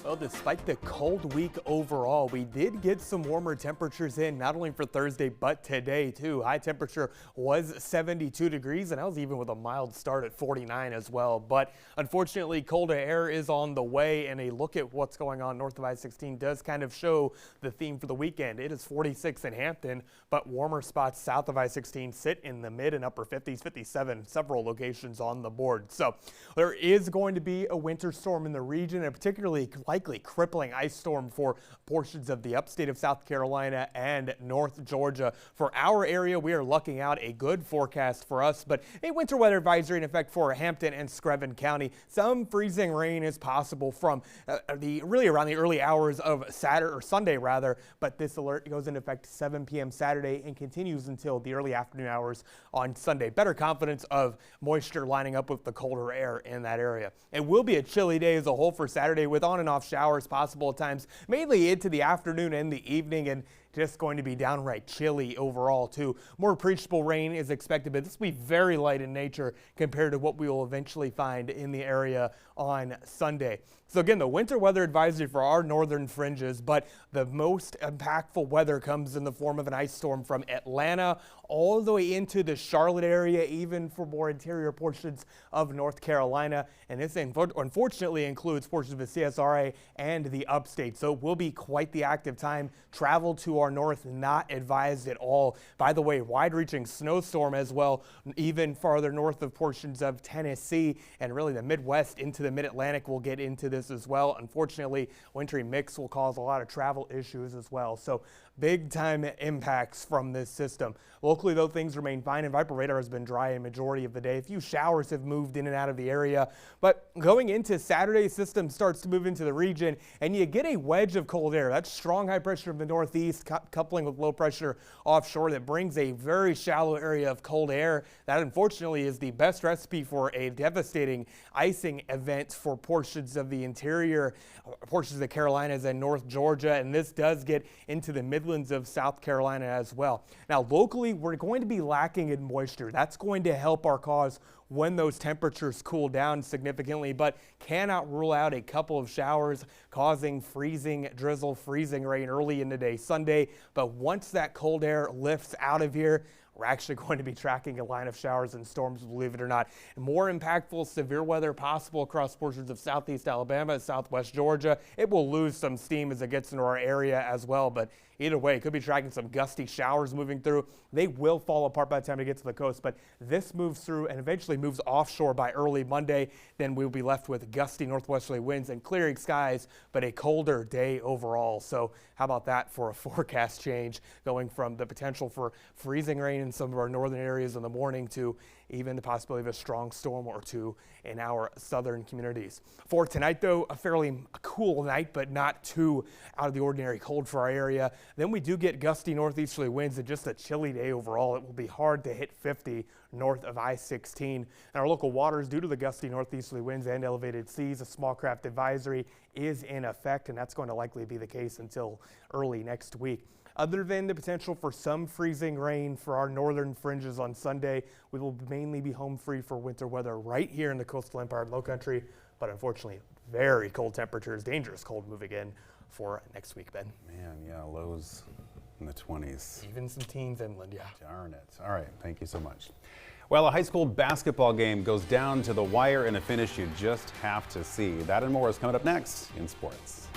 Well, despite the cold week overall, we did get some warmer temperatures in, not only for Thursday, but today too. High temperature was 72 degrees, and that was even with a mild start at 49 as well. But unfortunately, colder air is on the way, and a look at what's going on north of I-16 does kind of show the theme for the weekend. It is 46 in Hampton, but warmer spots south of I-16 sit in the mid and upper 50s, 57, several locations on the board. So there is going to be a winter storm in the region, and particularly likely crippling ice storm for portions of the upstate of South Carolina and North Georgia. For our area, we are looking out a good forecast for us, but a winter weather advisory in effect for Hampton and Screven County. Some freezing rain is possible from really around the early hours of Sunday, but this alert goes into effect 7 p.m. Saturday and continues until the early afternoon hours on Sunday. Better confidence of moisture lining up with the colder air in that area. It will be a chilly day as a whole for Saturday, with on and off showers possible at times, mainly into the afternoon and the evening, and just going to be downright chilly overall too. More appreciable rain is expected, but this will be very light in nature compared to what we will eventually find in the area on Sunday. So again, the winter weather advisory for our northern fringes, but the most impactful weather comes in the form of an ice storm from Atlanta all the way into the Charlotte area, even for more interior portions of North Carolina. And this unfortunately includes portions of the CSRA and the upstate. So it will be quite the active time. Travel to our north not advised at all. By the way, wide-reaching snowstorm as well, even farther north of portions of Tennessee and really the Midwest into the Mid-Atlantic. We'll get into this as well. Unfortunately, wintry mix will cause a lot of travel issues as well. So big time impacts from this system. Locally, though, things remain fine, and Viper radar has been dry a majority of the day. A few showers have moved in and out of the area, but going into Saturday, system starts to move into the region, and you get a wedge of cold air. That's strong high pressure from the northeast coupling with low pressure offshore that brings a very shallow area of cold air. That unfortunately is the best recipe for a devastating icing event for portions of the interior, portions of the Carolinas and North Georgia, and this does get into the Midlands of South Carolina as well. Now locally, we're going to be lacking in moisture. That's going to help our cause when those temperatures cool down significantly, but cannot rule out a couple of showers causing freezing drizzle, freezing rain early in the day Sunday. But once that cold air lifts out of here, we're actually going to be tracking a line of showers and storms, believe it or not. More impactful severe weather possible across portions of southeast Alabama, southwest Georgia. It will lose some steam as it gets into our area as well, but either way, it could be tracking some gusty showers moving through. They will fall apart by the time it gets to the coast, but this moves through and eventually moves offshore by early Monday. Then we'll be left with gusty northwesterly winds and clearing skies, but a colder day overall. So how about that for a forecast change, going from the potential for freezing rain in some of our northern areas in the morning to even the possibility of a strong storm or two in our southern communities. For tonight, though, a fairly cool night, but not too out of the ordinary cold for our area. Then we do get gusty northeasterly winds and just a chilly day overall. It will be hard to hit 50 north of I-16. In our local waters, due to the gusty northeasterly winds and elevated seas, a small craft advisory is in effect, and that's going to likely be the case until early next week. Other than the potential for some freezing rain for our northern fringes on Sunday, we will mainly be home free for winter weather right here in the coastal Empire and Lowcountry, but unfortunately, very cold temperatures, dangerous cold moving in for next week, Ben. Man, yeah, lows in the 20s. Even some teens inland, yeah. Darn it. All right, thank you so much. Well, a high school basketball game goes down to the wire in a finish you just have to see. That and more is coming up next in sports.